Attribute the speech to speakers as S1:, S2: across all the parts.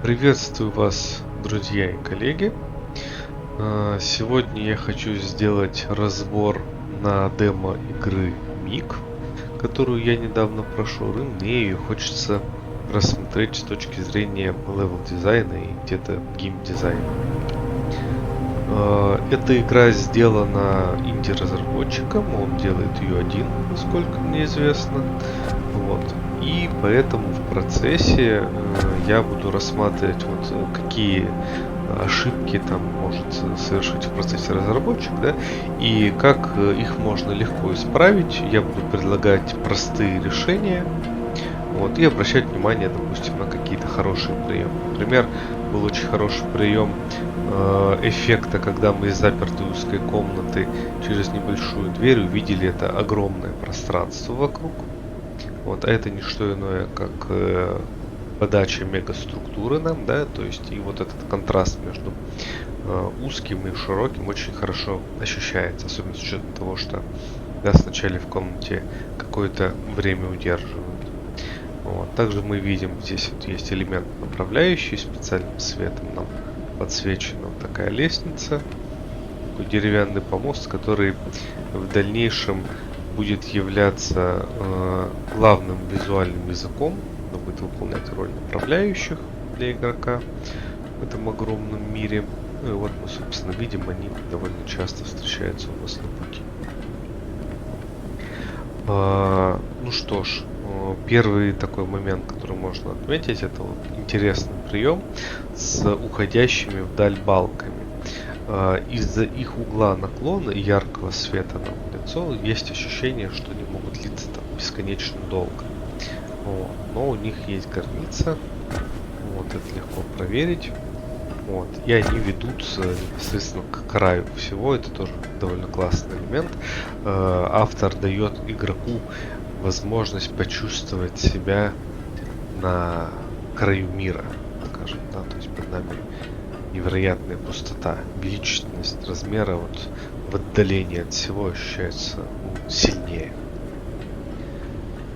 S1: Приветствую вас, друзья и коллеги. Сегодня я хочу сделать разбор на демо игры Миг, которую я недавно прошел, и мне ее хочется рассмотреть с точки зрения левел дизайна и где-то геймдизайна. Эта игра сделана инди-разработчиком, он делает ее один, насколько мне известно. Вот. И поэтому в процессе я буду рассматривать какие ошибки там может совершить в процессе разработчик, да, и как их можно легко исправить. Я буду предлагать простые решения, вот, и обращать внимание, допустим, на какие-то хорошие приемы. Например, был очень хороший прием эффекта, когда мы из запертой узкой комнаты через небольшую дверь увидели это огромное пространство вокруг. Вот, а это не что иное, как подача мегаструктуры нам, да, то есть и вот этот контраст между узким и широким очень хорошо ощущается, особенно с учетом того, что нас вначале в комнате какое-то время удерживают. Вот. Также мы видим, здесь вот есть элемент направляющий, специальным светом нам подсвечена вот такая лестница, такой деревянный помост, который в дальнейшем будет являться главным визуальным языком, но будет выполнять роль направляющих для игрока в этом огромном мире. Ну и вот мы, собственно, видим, они довольно часто встречаются у нас на пути. Ну что ж, первый такой момент, который можно отметить, это вот интересный прием с уходящими вдаль балками. Из-за их угла наклона и яркого света на лицо есть ощущение, что они могут длиться там бесконечно долго. Вот. Но у них есть граница. Вот, это легко проверить. Вот. И они ведут непосредственно к краю всего. Это тоже довольно классный элемент. Автор дает игроку возможность почувствовать себя на краю мира, скажем, да, то есть перед нами невероятная пустота, величественность размера вот в отдалении от всего ощущается сильнее.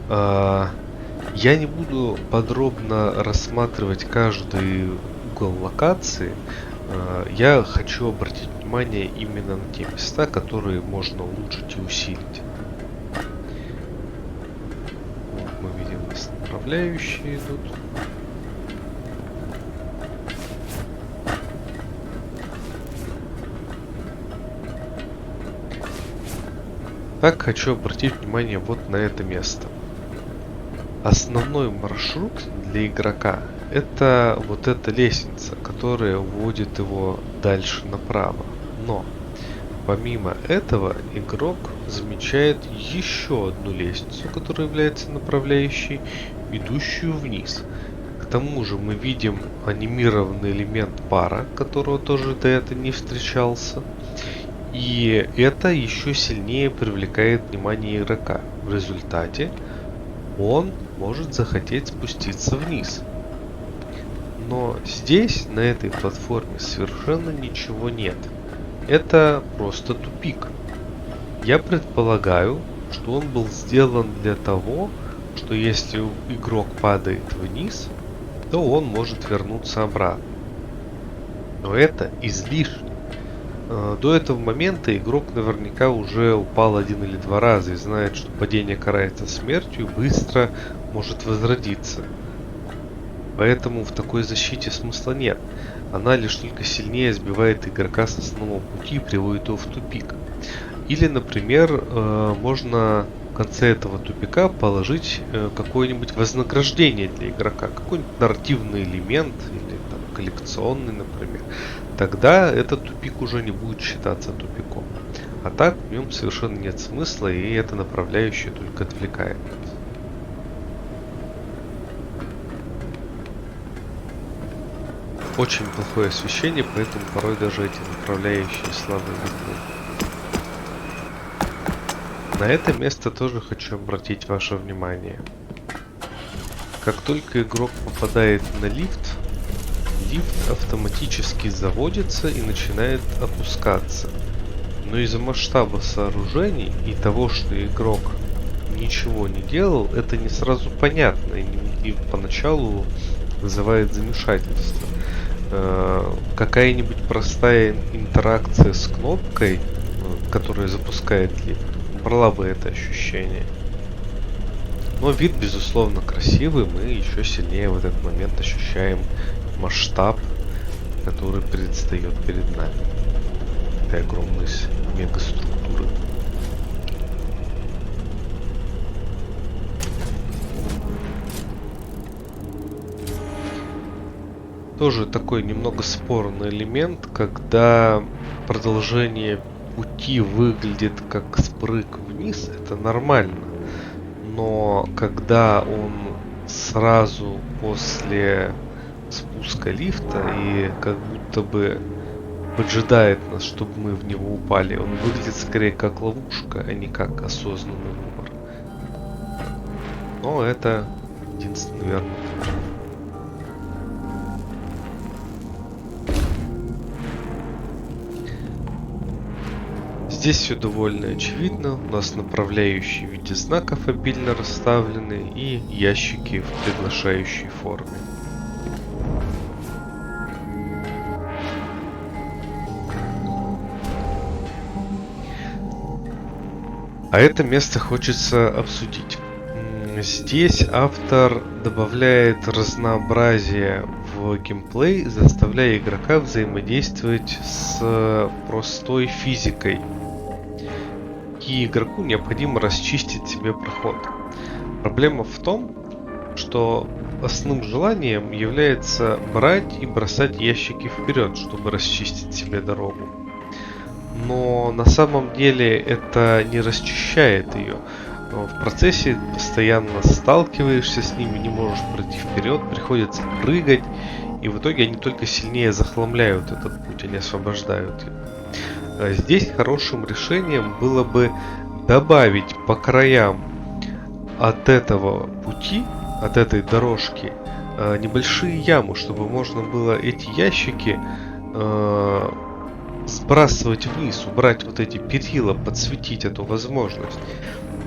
S1: Я не буду подробно рассматривать каждый угол локации. Я хочу обратить внимание именно на те места, которые можно улучшить и усилить. Вот мы видим, у нас направляющие идут. Так, хочу обратить внимание вот на это место. Основной маршрут для игрока — это вот эта лестница, которая уводит его дальше направо. Но помимо этого игрок замечает еще одну лестницу, которая является направляющей, идущую вниз. К тому же мы видим анимированный элемент пара, которого тоже до этого не встречался. И это еще сильнее привлекает внимание игрока. В результате он может захотеть спуститься вниз. Но здесь, на этой платформе, совершенно ничего нет. Это просто тупик. Я предполагаю, что он был сделан для того, что если игрок падает вниз, то он может вернуться обратно. Но это излишне. До этого момента игрок наверняка уже упал один или два раза и знает, что падение карается смертью и быстро может возродиться. Поэтому в такой защите смысла нет. Она лишь только сильнее сбивает игрока с основного пути и приводит его в тупик. Или, например, можно в конце этого тупика положить какое-нибудь вознаграждение для игрока, какой-нибудь нарративный элемент или там, коллекционный, например. Тогда этот тупик уже не будет считаться тупиком. А так в нем совершенно нет смысла, и эта направляющая только отвлекает нас. Очень плохое освещение, поэтому порой даже эти направляющие слабо видны. На это место тоже хочу обратить ваше внимание. Как только игрок попадает на лифт, лифт автоматически заводится и начинает опускаться. Но из-за масштаба сооружений и того, что игрок ничего не делал, это не сразу понятно. И поначалу вызывает замешательство. Какая-нибудь простая интеракция с кнопкой, которая запускает лифт, убрала бы это ощущение. Но вид, безусловно, красивый, мы еще сильнее в этот момент ощущаем масштаб, который предстает перед нами. Этой огромной мегаструктуры. Тоже такой немного спорный элемент, когда продолжение пути выглядит как спрыг вниз, это нормально. Но когда он сразу после спуска лифта и как будто бы поджидает нас, чтобы мы в него упали, он выглядит скорее как ловушка, а не как осознанный выбор. Но это единственный верный путь. Здесь все довольно очевидно. У нас направляющие в виде знаков обильно расставлены и ящики в приглашающей форме. А это место хочется обсудить. Здесь автор добавляет разнообразие в геймплей, заставляя игрока взаимодействовать с простой физикой. И игроку необходимо расчистить себе проход. Проблема в том, что основным желанием является брать и бросать ящики вперед, чтобы расчистить себе дорогу. Но на самом деле это не расчищает ее. В процессе постоянно сталкиваешься с ними, не можешь пройти вперед, приходится прыгать, и в итоге они только сильнее захламляют этот путь, они освобождают его. Здесь хорошим решением было бы добавить по краям от этого пути, от этой дорожки, небольшие ямы, чтобы можно было эти ящики сбрасывать вниз, убрать вот эти перила, подсветить эту возможность.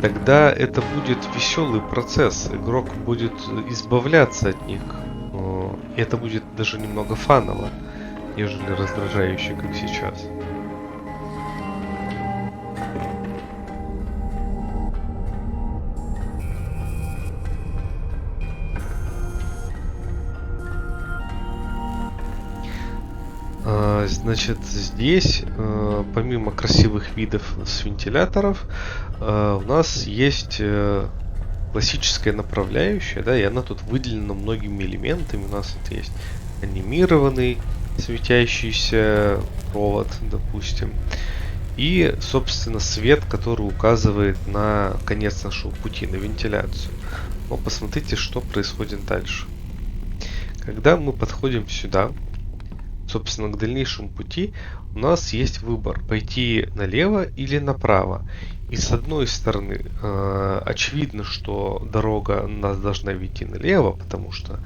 S1: Тогда это будет веселый процесс, игрок будет избавляться от них. И это будет даже немного фаново, нежели раздражающе, как сейчас. Значит, здесь, помимо красивых видов с вентиляторов, у нас есть классическая направляющая, да, и она тут выделена многими элементами. У нас вот есть анимированный светящийся провод, допустим, и, собственно, свет, который указывает на конец нашего пути, на вентиляцию. Но посмотрите, что происходит дальше. Когда мы подходим сюда, собственно, к дальнейшему пути, у нас есть выбор: пойти налево или направо. И с одной стороны, очевидно, что дорога нас должна вести налево, потому что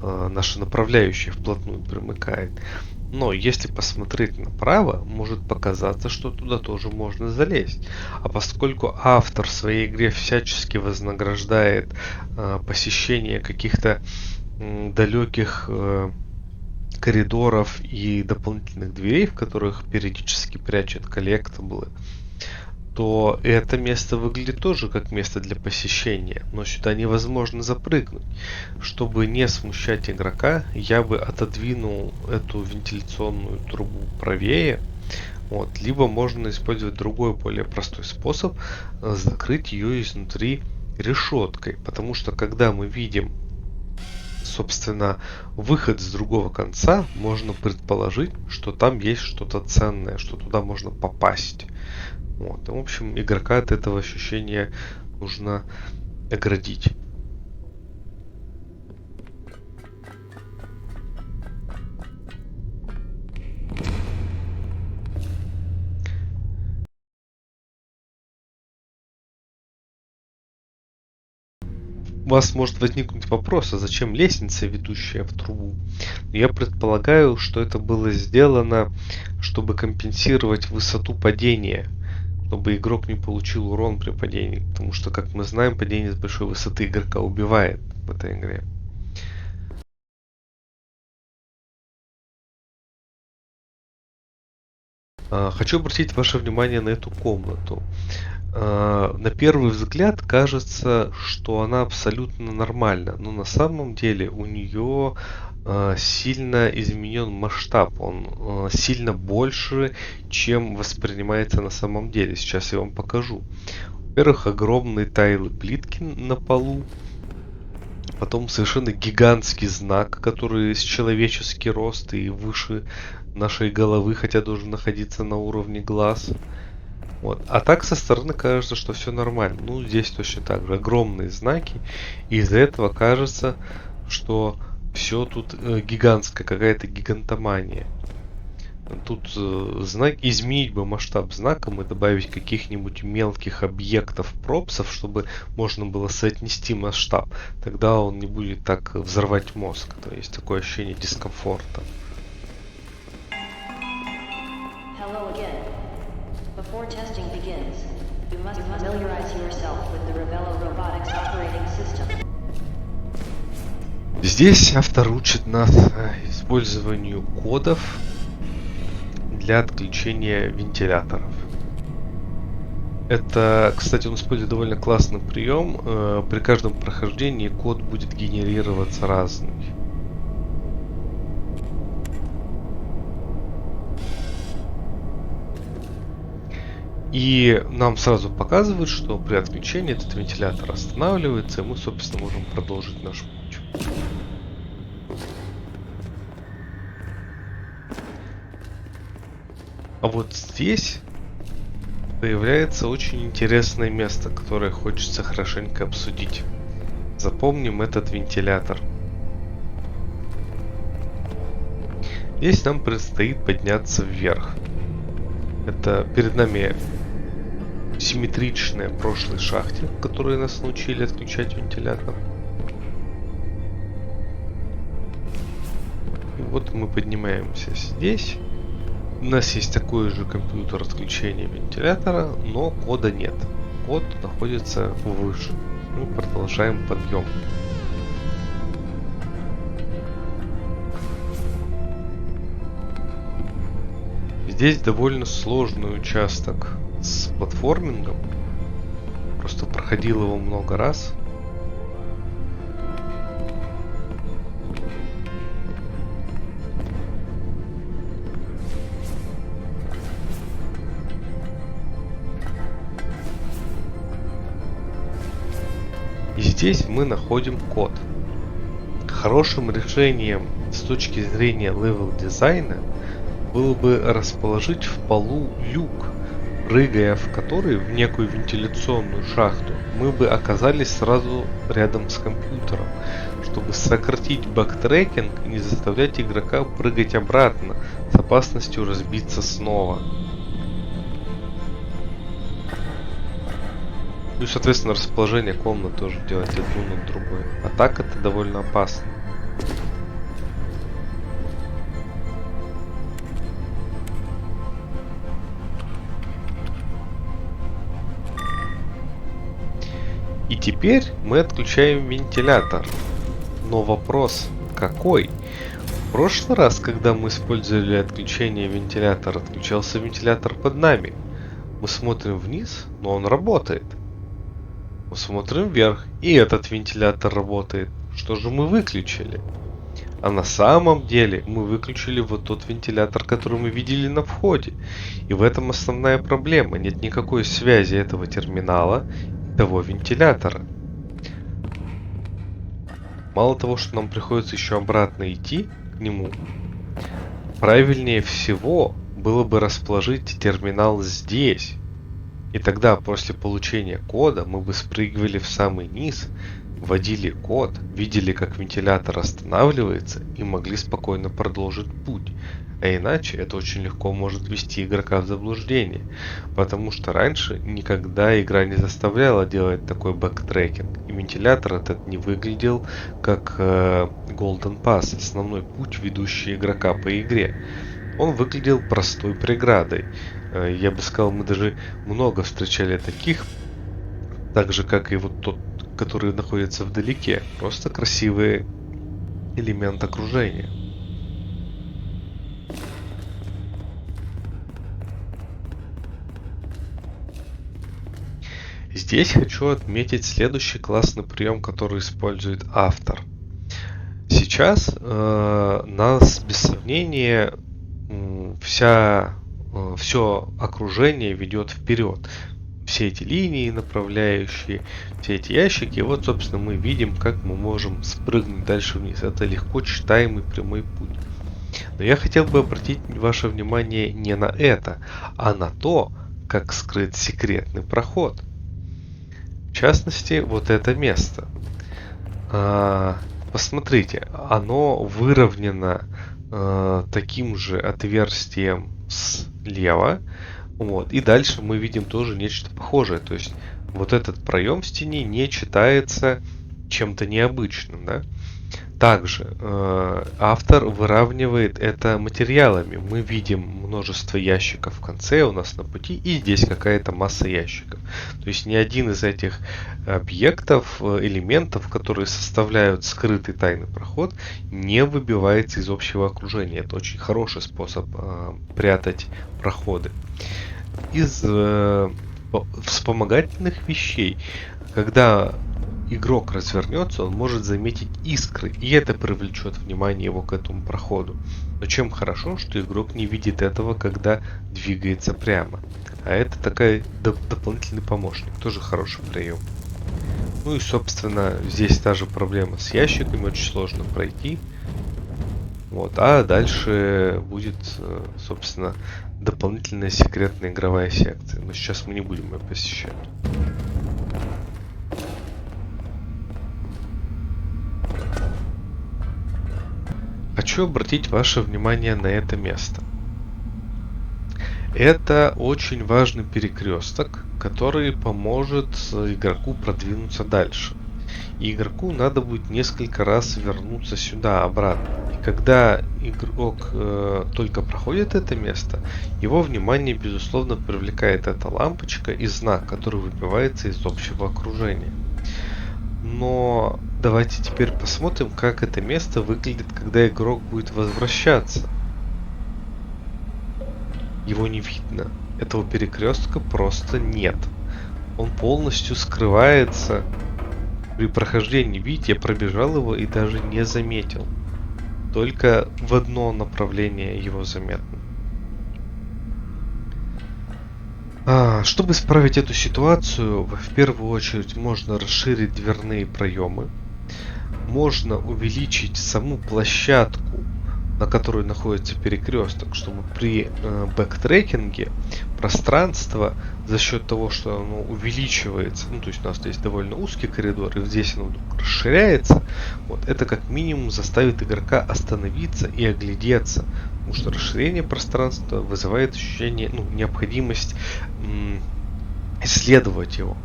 S1: наша направляющая вплотную примыкает. Но если посмотреть направо, может показаться, что туда тоже можно залезть. А поскольку автор в своей игре всячески вознаграждает посещение каких-то далеких коридоров и дополнительных дверей, в которых периодически прячут коллектаблы, то это место выглядит тоже как место для посещения, но сюда невозможно запрыгнуть. Чтобы не смущать игрока, я бы отодвинул эту вентиляционную трубу правее. Вот. Либо можно использовать другой, более простой способ, закрыть ее изнутри решеткой, потому что когда мы видим, собственно, выход с другого конца, можно предположить, что там есть что-то ценное, что туда можно попасть. Вот. В общем, игрока от этого ощущения нужно оградить. У вас может возникнуть вопрос, а зачем лестница, ведущая в трубу? Я предполагаю, что это было сделано, чтобы компенсировать высоту падения, чтобы игрок не получил урон при падении, потому что, как мы знаем, падение с большой высоты игрока убивает в этой игре. Хочу обратить ваше внимание на эту комнату. На первый взгляд кажется, что она абсолютно нормальна, но на самом деле у нее сильно изменен масштаб. Он сильно больше, чем воспринимается на самом деле. Сейчас я вам покажу. Во-первых, огромные тайлы плитки на полу. Потом совершенно гигантский знак, который с человеческий рост и выше нашей головы, хотя должен находиться на уровне глаз. Вот. А так со стороны кажется, что все нормально. Ну, здесь точно так же. Огромные знаки. И из-за этого кажется, что все тут гигантское, какая-то гигантомания. Тут изменить бы масштаб знаком и добавить каких-нибудь мелких объектов, пропсов, чтобы можно было соотнести масштаб. Тогда он не будет так взорвать мозг. То есть такое ощущение дискомфорта.
S2: Before testing begins, you must familiarize yourself with the Revelo Robotics operating system.
S1: Здесь автор учит нас использованию кодов для отключения вентиляторов. Это, кстати, он использует довольно классный прием. При каждом прохождении код будет генерироваться разный. И нам сразу показывают, что при отключении этот вентилятор останавливается, и мы, собственно, можем продолжить наш путь. А вот здесь появляется очень интересное место, которое хочется хорошенько обсудить. Запомним этот вентилятор. Здесь нам предстоит подняться вверх. Это перед нами симметричная прошлой шахте, в которой нас научили отключать вентилятор. И вот мы поднимаемся здесь. У нас есть такой же компьютер отключения вентилятора, но кода нет. Код находится выше. Мы продолжаем подъем. Здесь довольно сложный участок с платформингом. Просто проходил его много раз. И здесь мы находим код. Хорошим решением с точки зрения левел дизайна было бы расположить в полу люк, прыгая в который в некую вентиляционную шахту, мы бы оказались сразу рядом с компьютером, чтобы сократить бэктрекинг и не заставлять игрока прыгать обратно с опасностью разбиться снова. Ну и, соответственно, расположение комнат тоже делать одну над другой. А так это довольно опасно. И теперь мы отключаем вентилятор. Но вопрос какой? В прошлый раз, когда мы использовали отключение вентилятора, отключался вентилятор под нами. Мы смотрим вниз, но он работает. Мы смотрим вверх, и этот вентилятор работает. Что же мы выключили? А на самом деле мы выключили вот тот вентилятор, который мы видели на входе. И в этом основная проблема. Нет никакой связи этого терминала и того вентилятора. Мало того, что нам приходится еще обратно идти к нему, правильнее всего было бы расположить терминал здесь. И тогда после получения кода мы бы спрыгивали в самый низ, вводили код, видели, как вентилятор останавливается и могли спокойно продолжить путь. А иначе это очень легко может ввести игрока в заблуждение, потому что раньше никогда игра не заставляла делать такой бэктрекинг, и вентилятор этот не выглядел как Golden Pass, основной путь, ведущий игрока по игре. Он выглядел простой преградой. Я бы сказал, мы даже много встречали таких, так же как и вот тот, который находится вдалеке. Просто красивый элемент окружения. здесь хочу отметить следующий классный прием, который использует автор. Сейчас нас без сомнения все окружение ведет вперед. Все эти линии направляющие, все эти ящики. И вот, собственно, мы видим, как мы можем спрыгнуть дальше вниз. Это легко читаемый прямой путь. Но я хотел бы обратить ваше внимание не на это, а на то, как скрыт секретный проход. В частности, вот это место. Посмотрите, оно выровнено таким же отверстием слева. Вот. И дальше мы видим тоже нечто похожее. То есть вот этот проем в стене не читается чем-то необычным. Да? Также автор выравнивает это материалами. Мы видим множество ящиков в конце у нас на пути, и здесь какая-то масса ящиков. То есть ни один из этих объектов, элементов, которые составляют скрытый тайный проход, не выбивается из общего окружения. Это очень хороший способ прятать проходы. Из вспомогательных вещей, когда игрок развернется, он может заметить искры, и это привлечет внимание его к этому проходу. Но чем хорошо, что игрок не видит этого, когда двигается прямо. А это такой дополнительный помощник, тоже хороший прием. Ну и, собственно, здесь та же проблема с ящиками, очень сложно пройти. Вот, а дальше будет, собственно, дополнительная секретная игровая секция. Но сейчас мы не будем ее посещать. Хочу обратить ваше внимание на это место. Это очень важный перекресток, который поможет игроку продвинуться дальше. И игроку надо будет несколько раз вернуться сюда, обратно. И когда игрок только проходит это место, его внимание, безусловно, привлекает эта лампочка и знак, который выбивается из общего окружения. Но давайте теперь посмотрим, как это место выглядит, когда игрок будет возвращаться. Его не видно. Этого перекрестка просто нет. Он полностью скрывается. При прохождении, видите, я пробежал его и даже не заметил. Только в одно направление его заметно. Чтобы исправить эту ситуацию, в первую очередь можно расширить дверные проемы. Можно увеличить саму площадку, на которой находится перекресток, чтобы при бэктрекинге пространство за счет того, что оно увеличивается, ну то есть у нас здесь довольно узкий коридор, и здесь оно вдруг расширяется, вот, это как минимум заставит игрока остановиться и оглядеться, потому что расширение пространства вызывает ощущение, необходимость исследовать его.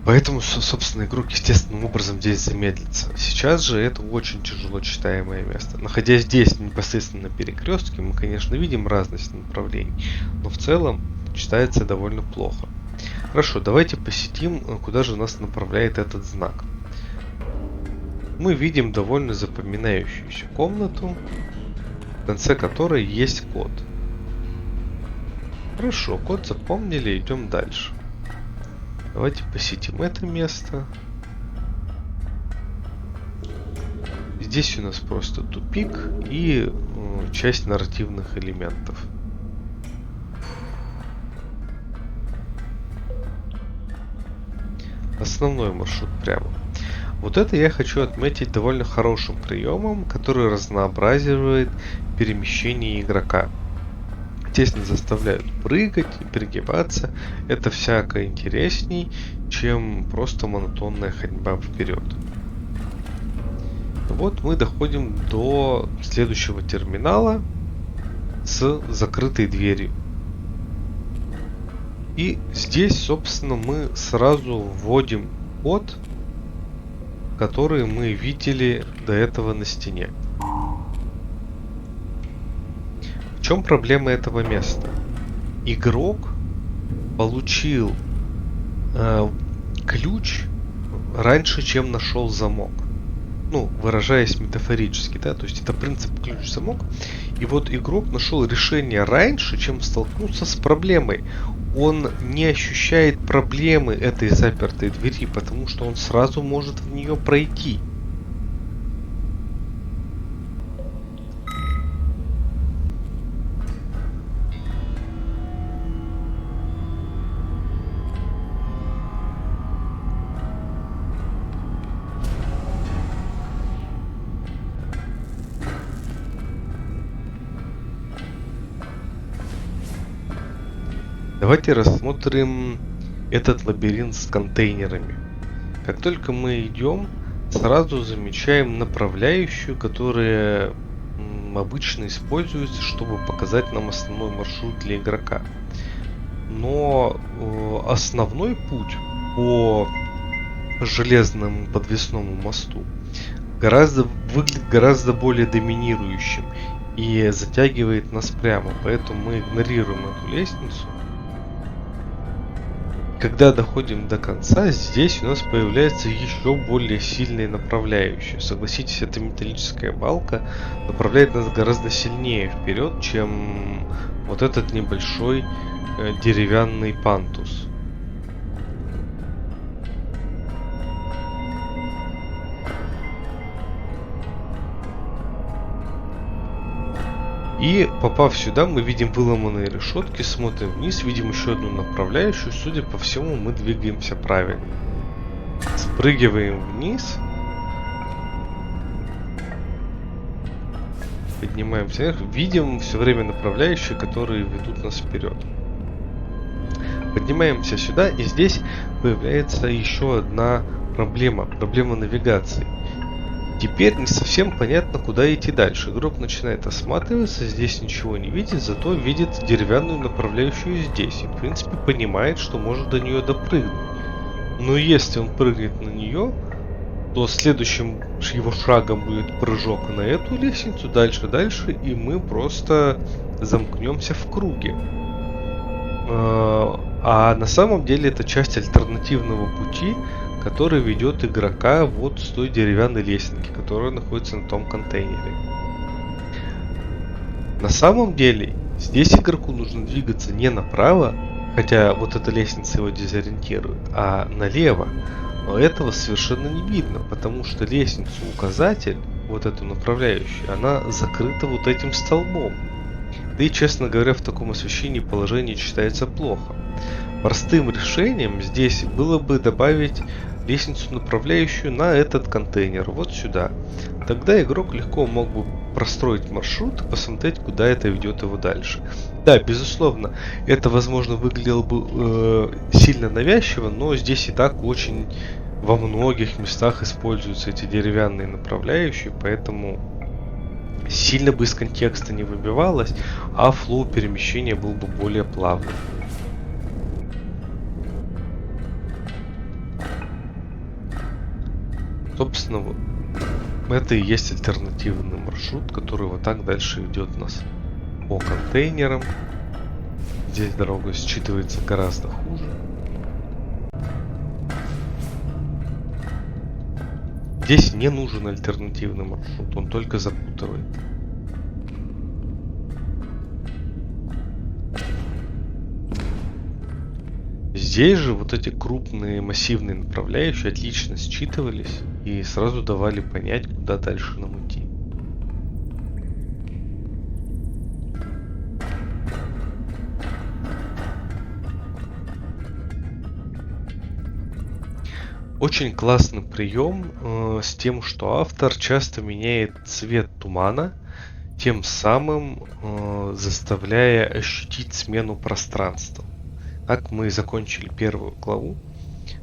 S1: Поэтому, собственно, игрок естественным образом здесь замедлится. Сейчас же это очень тяжело читаемое место. Находясь здесь, непосредственно на перекрестке, мы, конечно, видим разность направлений, но в целом читается довольно плохо. Хорошо, давайте посетим, куда же нас направляет этот знак. Мы видим довольно запоминающуюся комнату, в конце которой есть код. Хорошо, код запомнили, идем дальше. Давайте посетим это место. Здесь у нас просто тупик и часть нарративных элементов. Основной маршрут прямо. Вот это я хочу отметить довольно хорошим приемом, который разнообразивает перемещение игрока. Здесь нас заставляют прыгать и перегибаться. Это всяко интересней, чем просто монотонная ходьба вперед. Вот мы доходим до следующего терминала с закрытой дверью. И здесь, собственно, мы сразу вводим код, который мы видели до этого на стене. В чем проблема этого места? Игрок получил ключ раньше, чем нашел замок. Ну, выражаясь метафорически, да, то есть это принцип ключ-замок. И вот игрок нашел решение раньше, чем столкнуться с проблемой. Он не ощущает проблемы этой запертой двери, потому что он сразу может в нее пройти. Давайте рассмотрим этот лабиринт с контейнерами. Как только мы идем, сразу замечаем направляющую, которая обычно используется, чтобы показать нам основной маршрут для игрока. Но основной путь по железному подвесному мосту выглядит гораздо более доминирующим и затягивает нас прямо, поэтому мы игнорируем эту лестницу. Когда доходим до конца, здесь у нас появляется еще более сильная направляющая. Согласитесь, эта металлическая балка направляет нас гораздо сильнее вперед, чем вот этот небольшой деревянный пантус. И попав сюда, мы видим выломанные решетки, смотрим вниз, видим еще одну направляющую. Судя по всему, мы двигаемся правильно. Спрыгиваем вниз. Поднимаемся вверх. Видим все время направляющие, которые ведут нас вперед. Поднимаемся сюда, и здесь появляется еще одна проблема. Проблема навигации. Теперь не совсем понятно, куда идти дальше. Игрок начинает осматриваться, здесь ничего не видит, зато видит деревянную направляющую здесь. И в принципе понимает, что может до нее допрыгнуть. Но если он прыгнет на нее, то следующим его шагом будет прыжок на эту лестницу, дальше, и мы просто замкнемся в круге. А на самом деле это часть альтернативного пути, который ведет игрока вот с той деревянной лестницы, которая находится на том контейнере. На самом деле, здесь игроку нужно двигаться не направо, хотя вот эта лестница его дезориентирует, а налево. Но этого совершенно не видно, потому что лестницу-указатель, вот эту направляющую, она закрыта вот этим столбом. Да и, честно говоря, в таком освещении положение читается плохо. Простым решением здесь было бы добавить лестницу, направляющую на этот контейнер, вот сюда. Тогда игрок легко мог бы простроить маршрут и посмотреть, куда это ведет его дальше. Да, безусловно, это, возможно, выглядело бы сильно навязчиво, но здесь и так очень во многих местах используются эти деревянные направляющие, поэтому сильно бы из контекста не выбивалось, а флоу перемещения был бы более плавным. Собственно, вот это и есть альтернативный маршрут, который вот так дальше ведет нас по контейнерам. Здесь дорога считывается гораздо хуже. Здесь не нужен альтернативный маршрут, он только запутывает. Здесь же вот эти крупные массивные направляющие отлично считывались и сразу давали понять, куда дальше нам идти. Очень классный прием с тем, что автор часто меняет цвет тумана, тем самым заставляя ощутить смену пространства. Так мы закончили первую главу.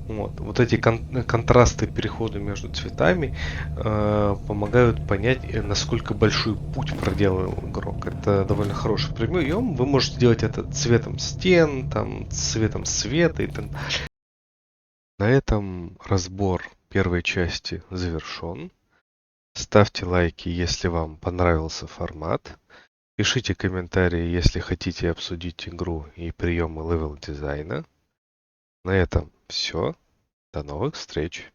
S1: Вот эти контрасты перехода между цветами помогают понять, насколько большой путь проделал игрок. Это довольно хороший прием. Вы можете делать это цветом стен, там, цветом света и так далее. На этом разбор первой части завершен. Ставьте лайки, если вам понравился формат. Пишите комментарии, если хотите обсудить игру и приемы левел дизайна. На этом все. До новых встреч!